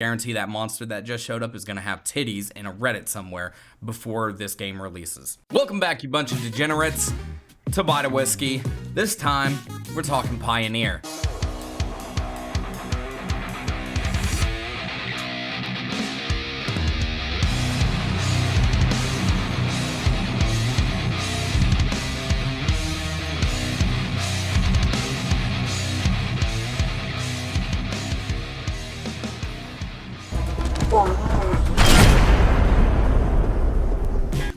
Guarantee that monster that just showed up is gonna have titties in a Reddit somewhere before this game releases. Welcome back, you bunch of degenerates, to Bite Whiskey. This time, we're talking Pioneer.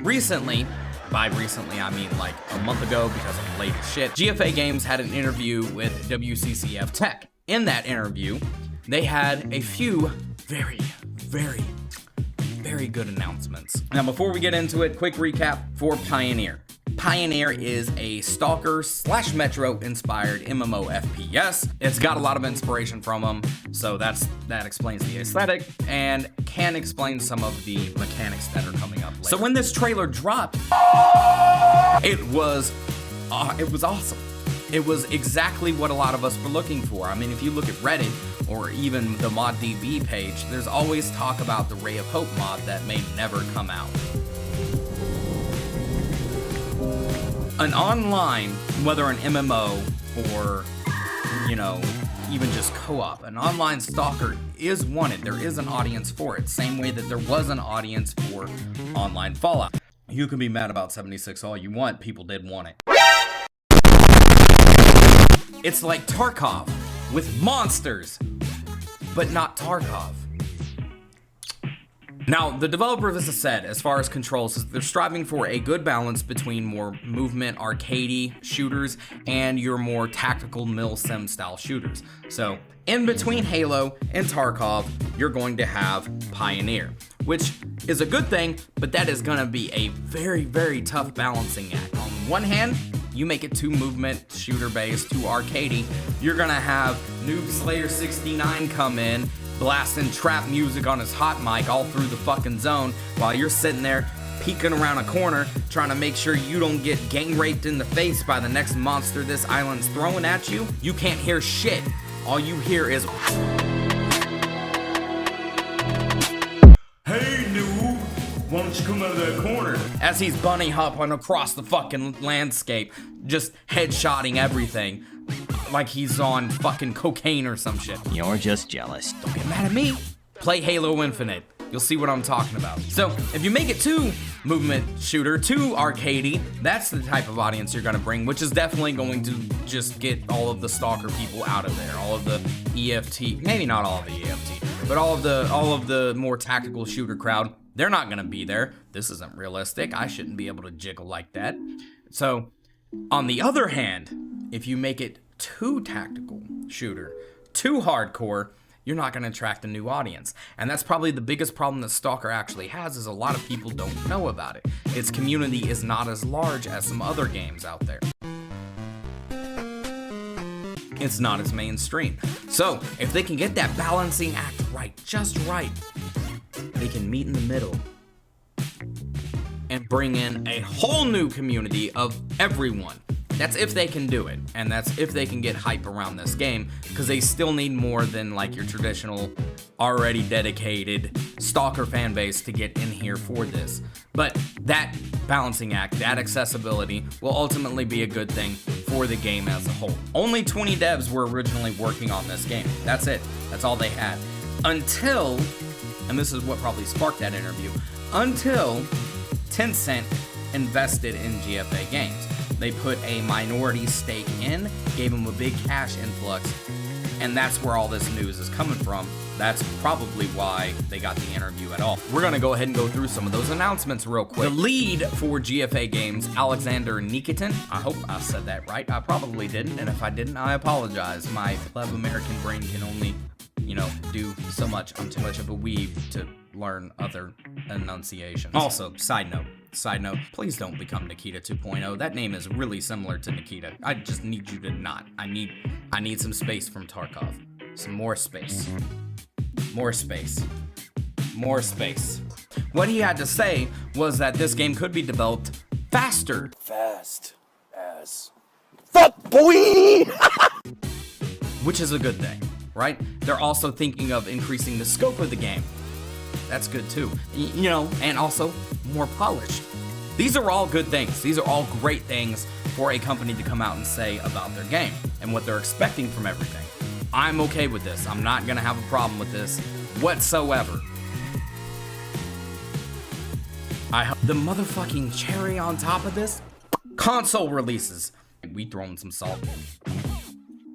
Recently, by recently I mean like a month ago because I'm late as shit, GFA Games had an interview with WCCF Tech. In that interview, they had a few very good announcements. Now before we get into it, quick recap for Pioneer. Pioneer is a Stalker / Metro inspired MMO FPS. It's got a lot of inspiration from them, so that explains the aesthetic and can explain some of the mechanics that are coming up later. So when this trailer dropped, it was awesome. It was exactly what a lot of us were looking for. I mean, if you look at Reddit or even the ModDB page, there's always talk about the Ray of Hope mod that may never come out. An online, whether an MMO or, you know, even just co-op, an online Stalker is wanted. There is an audience for it. Same way that there was an audience for online Fallout. You can be mad about 76 all you want. People did want it. It's like Tarkov with monsters, but not Tarkov. Now, the developer has said, as far as controls, they're striving for a good balance between more movement, arcadey shooters and your more tactical mil-sim style shooters. So, in between Halo and Tarkov, you're going to have Pioneer, which is a good thing, but that is going to be a very tough balancing act. On one hand, you make it too movement, shooter based, too arcadey, you're going to have Noob Slayer 69 come in, blasting trap music on his hot mic all through the fucking zone while you're sitting there peeking around a corner trying to make sure you don't get gang raped in the face by the next monster this island's throwing at you. You can't hear shit. All you hear is, "Hey noob, why don't you come out of that corner?" As he's bunny hopping across the fucking landscape, just headshotting everything like he's on fucking cocaine or some shit. You're just jealous. Don't get mad at me. Play Halo Infinite. You'll see what I'm talking about. So, if you make it too movement shooter, too arcadey, that's the type of audience you're gonna bring, which is definitely going to just get all of the Stalker people out of there. All of the EFT, maybe not all of the EFT, but all of the more tactical shooter crowd, they're not gonna be there. This isn't realistic. I shouldn't be able to jiggle like that. So, on the other hand, if you make it too tactical shooter, too hardcore, you're not going to attract a new audience. And that's probably the biggest problem that Stalker actually has, is a lot of people don't know about it. Its community is not as large as some other games out there. It's not as mainstream. So if they can get that balancing act right, just right, they can meet in the middle and bring in a whole new community of everyone. That's if they can do it, and that's if they can get hype around this game, because they still need more than like your traditional, already dedicated Stalker fan base to get in here for this. But that balancing act, that accessibility, will ultimately be a good thing for the game as a whole. Only 20 devs were originally working on this game. That's it. That's all they had. Until, and this is what probably sparked that interview, until Tencent invested in GFA Games. They put a minority stake in, gave them a big cash influx, and that's where all this news is coming from. That's probably why they got the interview at all. We're gonna go ahead and go through some of those announcements real quick. The lead for GFA Games, Alexander Nikitin, I hope I said that right. I probably didn't, and if I didn't, I apologize. My pleb American brain can only, you know, do so much. I'm too much of a weeb to learn other enunciations. Also, side note, please don't become Nikita 2.0. That name is really similar to Nikita. I just need you to not. I need some space from Tarkov. Some more space. More space. More space. What he had to say was that this game could be developed faster. Fast as fuck, boy! Which is a good thing. right? They're also thinking of increasing the scope of the game. That's good too. You know, and also more polished. These are all good things. These are all great things for a company to come out and say about their game and what they're expecting from everything. I'm okay with this. I'm not gonna have a problem with this whatsoever. The motherfucking cherry on top of this, console releases. We throwing some salt.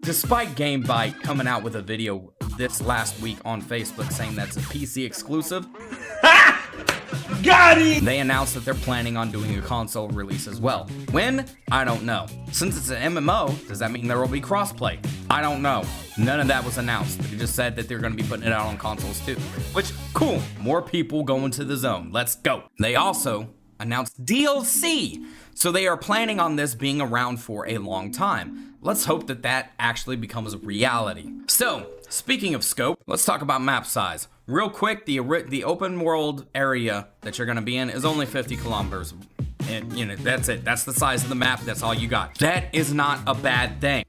Despite GameBite coming out with a video this last week on Facebook saying that's a PC exclusive, got it! They announced that they're planning on doing a console release as well. When? I don't know. Since it's an MMO, does that mean there will be crossplay? I don't know. None of that was announced. They just said that they're going to be putting it out on consoles too. Which, cool. More people going to the zone. Let's go. They also announced DLC. So they are planning on this being around for a long time. Let's hope that that actually becomes a reality. So, speaking of scope, let's talk about map size. Real quick, the open world area that you're gonna be in is only 50 kilometers. And, you know, that's it. That's the size of the map. That's all you got. That is not a bad thing.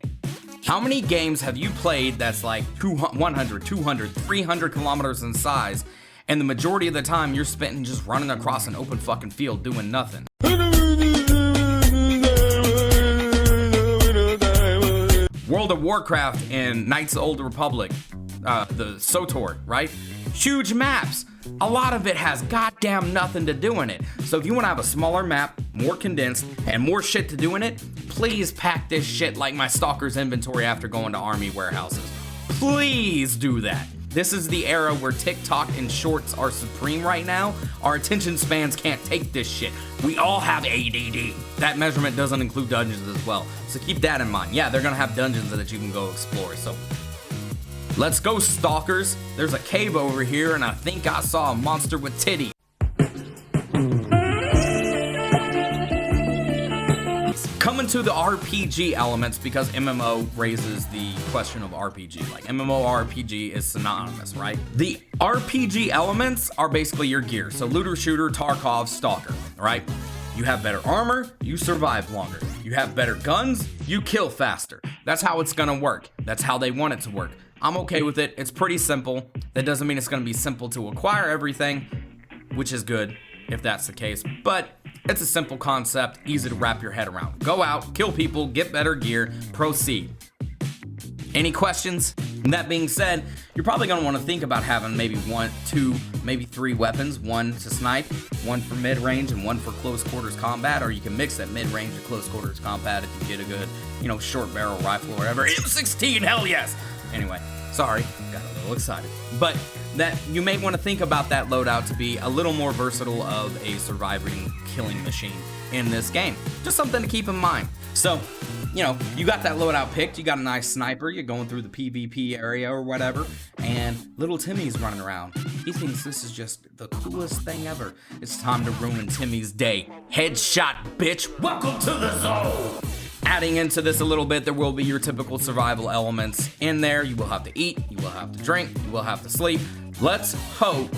How many games have you played that's like 100, 200, 300 kilometers in size, and the majority of the time you're spending just running across an open fucking field doing nothing? World of Warcraft and Knights of the Old Republic, the SOTOR, right? Huge maps. A lot of it has goddamn nothing to do in it. So if you want to have a smaller map, more condensed, and more shit to do in it, please pack this shit like my Stalker's inventory after going to army warehouses. Please do that. This is the era where TikTok and shorts are supreme right now. Our attention spans can't take this shit. We all have ADD. That measurement doesn't include dungeons as well. So keep that in mind. Yeah, they're gonna have dungeons that you can go explore. So let's go, stalkers. There's a cave over here and I think I saw a monster with titty. Coming to the RPG elements, because MMO raises the question of RPG. Like MMORPG is synonymous, right? The RPG elements are basically your gear. So looter, shooter, Tarkov, stalker, right? You have better armor, you survive longer. You have better guns, you kill faster. That's how it's gonna work. That's how they want it to work. I'm okay with it. It's pretty simple. That doesn't mean it's gonna be simple to acquire everything, which is good if that's the case, but it's a simple concept, easy to wrap your head around. Go out, kill people, get better gear, proceed. Any questions? And that being said, you're probably gonna wanna think about having maybe 1, 2, maybe 3 weapons, one to snipe, one for mid-range, and one for close quarters combat, or you can mix that mid-range to close quarters combat if you get a good, you know, short barrel rifle or whatever. M16, hell yes! Anyway, sorry, got a little excited. But that you may want to think about that loadout to be a little more versatile of a surviving killing machine in this game. Just something to keep in mind. So, you know, you got that loadout picked, you got a nice sniper, you're going through the PvP area or whatever, and little Timmy's running around. He thinks this is just the coolest thing ever. It's time to ruin Timmy's day. Headshot, bitch. Welcome to the zone. Adding into this a little bit, there will be your typical survival elements in there. You will have to eat, you will have to drink, you will have to sleep. Let's hope,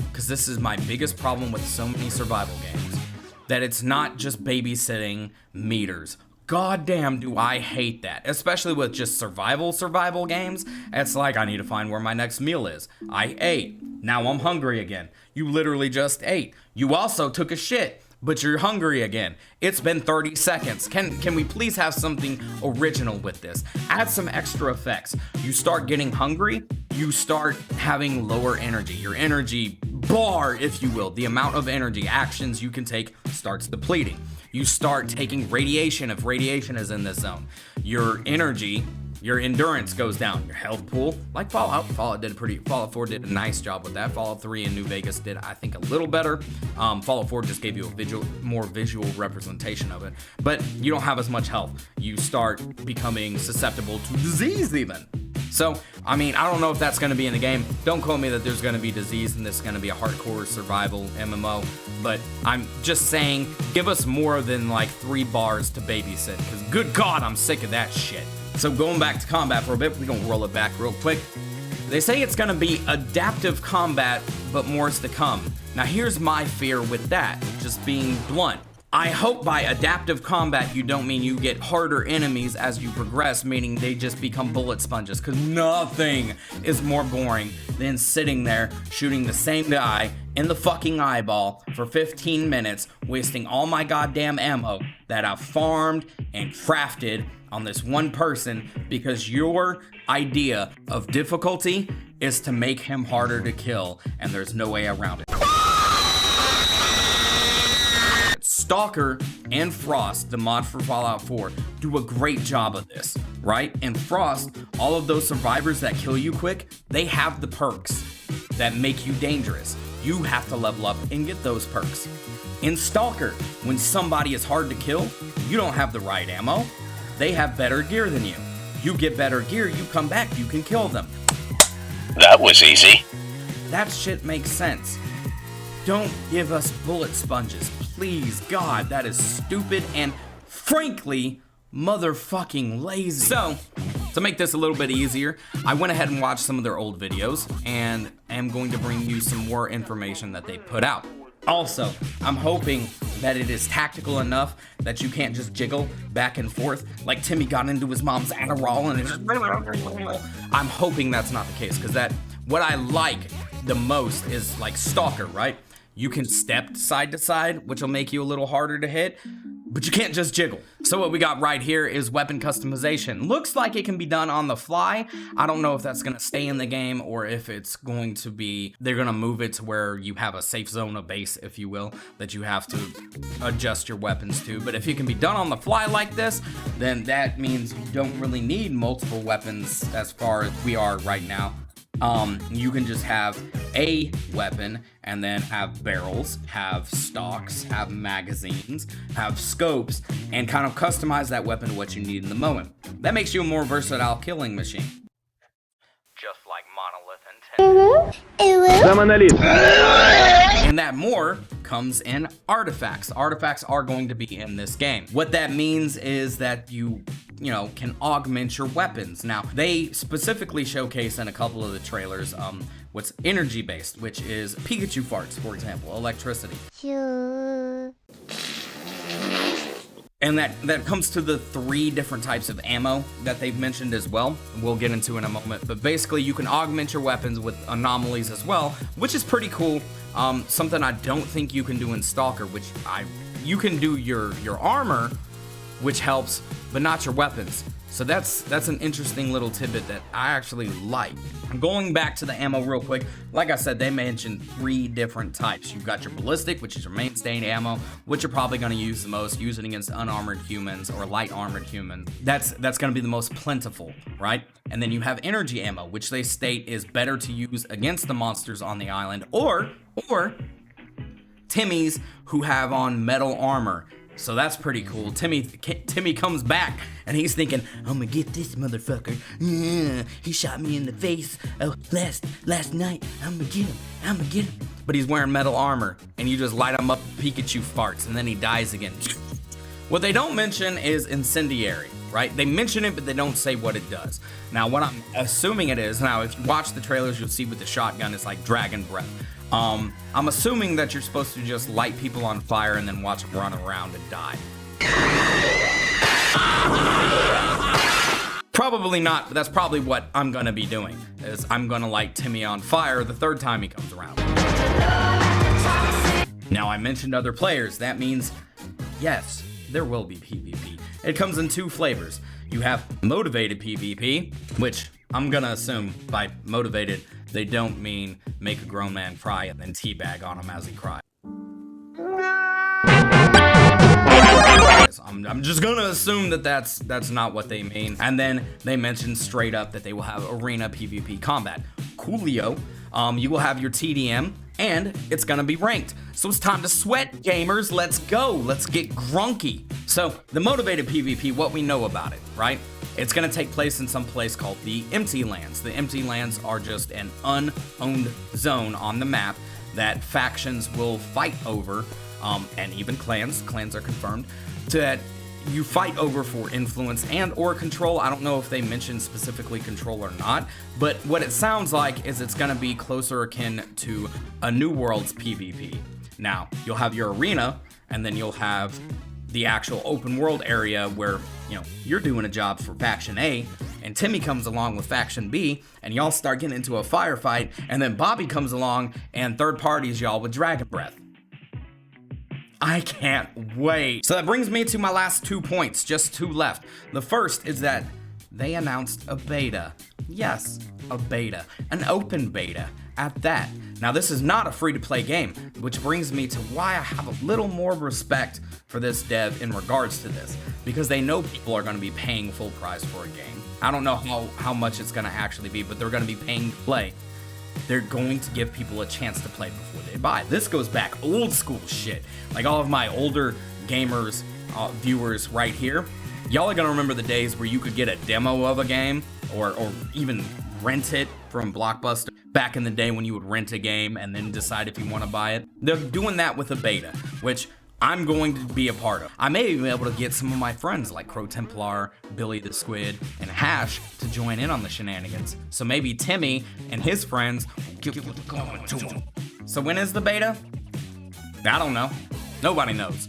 because this is my biggest problem with so many survival games, that it's not just babysitting meters. God damn, do I hate that. Especially with just survival games. It's like, I need to find where my next meal is. I ate. Now I'm hungry again. You literally just ate. You also took a shit, but you're hungry again. It's been 30 seconds. Can we please have something original with this? Add some extra effects. You start getting hungry, you start having lower energy. Your energy bar, if you will, the amount of energy actions you can take starts depleting. You start taking radiation if radiation is in this zone. Your energy, your endurance goes down. Your health pool, like Fallout 4 did a nice job with that. Fallout 3 and New Vegas did, I think, a little better. Fallout 4 just gave you a more visual representation of it, but you don't have as much health. You start becoming susceptible to disease even. So, I mean, I don't know if that's going to be in the game. Don't quote me that there's going to be disease and this is going to be a hardcore survival MMO, but I'm just saying, give us more than like 3 bars to babysit, because good God, I'm sick of that shit. So going back to combat for a bit, we're gonna roll it back real quick. They say it's gonna be adaptive combat, but more is to come. Now here's my fear with that, just being blunt. I hope by adaptive combat you don't mean you get harder enemies as you progress, meaning they just become bullet sponges, because nothing is more boring than sitting there shooting the same guy in the fucking eyeball for 15 minutes, wasting all my goddamn ammo that I've farmed and crafted on this one person because your idea of difficulty is to make him harder to kill, and there's no way around it. S.T.A.L.K.E.R and Frost, the mod for Fallout 4, do a great job of this, right? In Frost, all of those survivors that kill you quick, they have the perks that make you dangerous. You have to level up and get those perks. In S.T.A.L.K.E.R, when somebody is hard to kill, you don't have the right ammo. They have better gear than you. You get better gear, you come back, you can kill them. That was easy. That shit makes sense. Don't give us bullet sponges. Please, God, that is stupid and frankly motherfucking lazy. So, to make this a little bit easier, I went ahead and watched some of their old videos and am going to bring you some more information that they put out. Also, I'm hoping that it is tactical enough that you can't just jiggle back and forth like Timmy got into his mom's Adderall and it just... I'm hoping that's not the case, because what I like the most is like S.T.A.L.K.E.R, right? You can step side to side, which will make you a little harder to hit, but you can't just jiggle. So what we got right here is weapon customization. Looks like it can be done on the fly. I don't know if that's gonna stay in the game or if it's going to be, they're gonna move it to where you have a safe zone, a base, if you will, that you have to adjust your weapons to. But if it can be done on the fly like this, then that means you don't really need multiple weapons as far as we are right now. You can just have a weapon and then have barrels, have stocks, have magazines, have scopes, and kind of customize that weapon to what you need in the moment. That makes you a more versatile killing machine. Just like Monolith intended. And that more comes in artifacts. Artifacts are going to be in this game. What that means is that you can augment your weapons. Now, they specifically showcase in a couple of the trailers what's energy based, which is Pikachu farts, for example, electricity. Sure. And that comes to the 3 different types of ammo that they've mentioned as well. We'll get into in a moment, but basically you can augment your weapons with anomalies as well, which is pretty cool. Something I don't think you can do in S.T.A.L.K.E.R, which you can do your armor, which helps, but not your weapons. So that's an interesting little tidbit that I actually like. Going back to the ammo real quick, like I said, they mentioned 3 different types. You've got your ballistic, which is your mainstay ammo, which you're probably going to use the most, use it against unarmored humans or light armored humans. That's going to be the most plentiful, right? And then you have energy ammo, which they state is better to use against the monsters on the island, or Timmys who have on metal armor. So that's pretty cool. Timmy comes back and he's thinking, I'm gonna get this motherfucker. Yeah, he shot me in the face last night. I'm gonna get him. But he's wearing metal armor and you just light him up, Pikachu farts, and then he dies again. What they don't mention is incendiary, right? They mention it, but they don't say what it does. Now, what I'm assuming it is, now if you watch the trailers, you'll see with the shotgun, it's like dragon breath. I'm assuming that you're supposed to just light people on fire and then watch them run around and die. Probably not, but that's probably what I'm gonna be doing, is I'm gonna light Timmy on fire the 3rd time he comes around. Now, I mentioned other players. That means, yes, there will be PvP. It comes in 2 flavors. You have motivated PvP, which I'm gonna assume by motivated, they don't mean make a grown man cry and then teabag on him as he cries. I'm just gonna assume that that's not what they mean. And then they mention straight up that they will have arena PvP combat. Coolio. You will have your TDM, and it's gonna be ranked. So it's time to sweat, gamers. Let's go. Let's get grunky. So the motivated PvP, what we know about it, right? It's gonna take place in some place called the Empty Lands. The Empty Lands are just an unowned zone on the map that factions will fight over, and even clans are confirmed, that you fight over for influence and or control. I don't know if they mentioned specifically control or not, but what it sounds like is it's gonna be closer akin to a New World's PvP. Now, you'll have your arena, and then you'll have the actual open world area where, you know, you're doing a job for faction A, and Timmy comes along with faction B, and y'all start getting into a firefight, and then Bobby comes along and third parties y'all with dragon breath. I can't wait. So that brings me to my last 2 points, just 2 left. The first is that they announced a beta. Yes, a beta, an open beta at that. Now this is not a free-to-play game, which brings me to why I have a little more respect for this dev in regards to this, because they know people are going to be paying full price for a game. I don't know how much it's going to actually be, but they're going to be paying to play. They're going to give people a chance to play before they buy. This goes back old school shit. Like all of my older gamers, viewers right here, y'all are gonna remember the days where you could get a demo of a game or even rent it from Blockbuster. Back in the day when you would rent a game and then decide if you want to buy it. They're doing that with a beta, which I'm going to be a part of. I may even be able to get some of my friends like S.T.A.L.K.E.R, Billy the Squid, and Hash to join in on the shenanigans. So maybe Timmy and his friends will give it going to them. So when is the beta? I don't know. Nobody knows.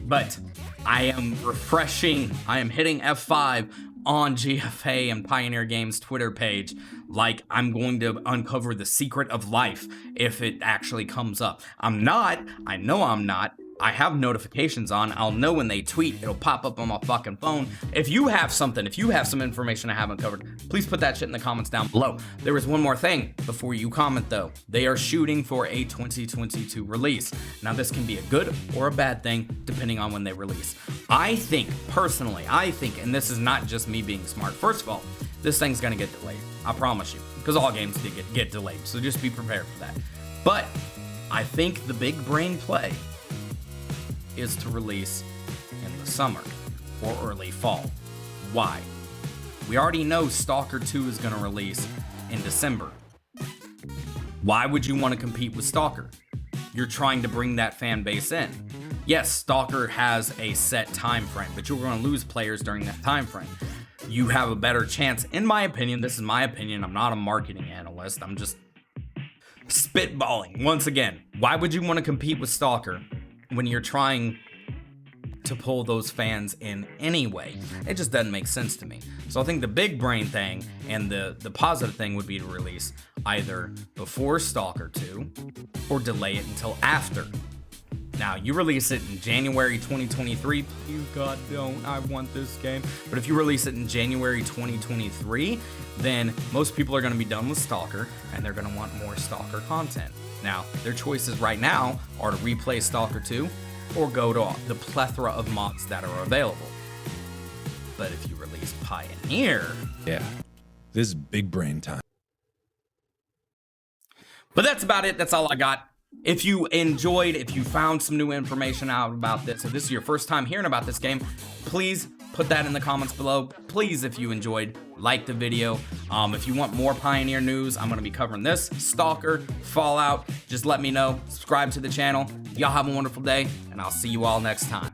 But I am refreshing. I am hitting F5 on GFA and Pioneer Games Twitter page like I'm going to uncover the secret of life if it actually comes up. I'm not. I know I'm not. I have notifications on. I'll know when they tweet. It'll pop up on my fucking phone. If you have something, if you have some information I haven't covered, please put that shit in the comments down below. There is one more thing before you comment though. They are shooting for a 2022 release. Now this can be a good or a bad thing depending on when they release. I think, personally, and this is not just me being smart. First of all, this thing's gonna get delayed. I promise you. Because all games get delayed. So just be prepared for that. But I think the big brain play is to release in the summer or early fall. Why? We already know S.T.A.L.K.E.R 2 is going to release in December. Why would you want to compete with S.T.A.L.K.E.R? You're trying to bring that fan base in. Yes, S.T.A.L.K.E.R has a set time frame, but you're going to lose players during that time frame. You have a better chance, in my opinion. This is my opinion. I'm not a marketing analyst. I'm just spitballing. Once again, why would you want to compete with S.T.A.L.K.E.R when you're trying to pull those fans in anyway? It just doesn't make sense to me. So I think the big brain thing and the positive thing would be to release either before S.T.A.L.K.E.R 2 or delay it until after. Now, you release it in January 2023, please God don't, I want this game. But if you release it in January 2023, then most people are going to be done with S.T.A.L.K.E.R and they're going to want more S.T.A.L.K.E.R content. Now, their choices right now are to replay S.T.A.L.K.E.R 2 or go to the plethora of mods that are available. But if you release Pioneer... Yeah, this is big brain time. But that's about it. That's all I got. If you enjoyed, if you found some new information out about this, if this is your first time hearing about this game, please put that in the comments below. Please, if you enjoyed, like the video. If you want more Pioneer news, I'm going to be covering this, S.T.A.L.K.E.R, Fallout. Just let me know. Subscribe to the channel. Y'all have a wonderful day, and I'll see you all next time.